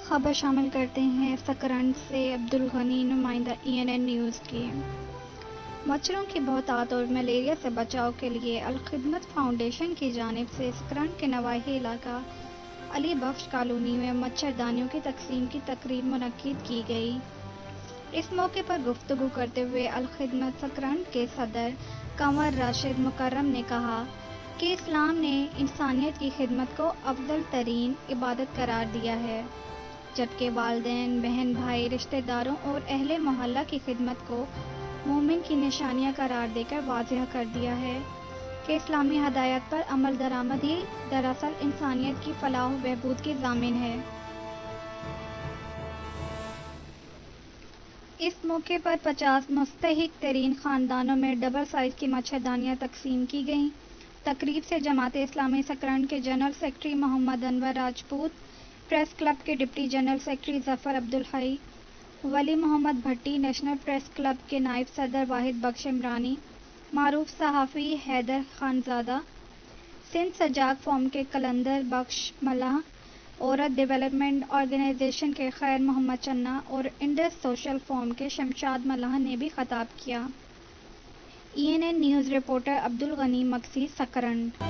خبر شامل کرتے ہیں سکرنٹ سے عبدالغنی، نمائندہ ENN نیوز کی۔ مچھروں کی بہتات اور ملیریا سے بچاؤ کے لیے الخدمت فاؤنڈیشن کی جانب سے سکرنٹ کے نواحی علاقہ علی بخش کالونی میں مچھردانیوں کی تقسیم کی تقریب منعقد کی گئی۔ اس موقع پر گفتگو کرتے ہوئے الخدمت سکرنٹ کے صدر کنور راشد مکرم نے کہا کہ اسلام نے انسانیت کی خدمت کو افضل ترین عبادت قرار دیا ہے، جبکہ والدین، بہن بھائی، رشتہ داروں اور اہل محلہ کی خدمت کو مومن کی نشانیاں قرار دے کر واضح کر دیا ہے کہ اسلامی ہدایات پر عمل درآمد ہی دراصل انسانیت کی فلاح و بہبود کی ضامن ہے۔ اس موقع پر 50 مستحق ترین خاندانوں میں ڈبل سائز کی مچھردانیاں تقسیم کی گئیں۔ تقریب سے جماعت اسلامی سکرنٹ کے general secretary Muhammad Anwar Rajput, press club کے ڈپٹی جنرل سیکرٹری ظفر عبدالحی، ولی محمد بھٹی، نیشنل پریس کلب کے نائب صدر واحد بخش عمرانی، معروف صحافی حیدر خانزادہ، سندھ سجاگ فورم کے قلندر بخش ملہ، عورت ڈیولپمنٹ آرگنائزیشن کے خیر محمد چنہ اور انڈس سوشل فورم کے شمشاد ملہ نے بھی خطاب کیا۔ ENN نیوز رپورٹر عبدالغنی مکسی، سکرنٹ۔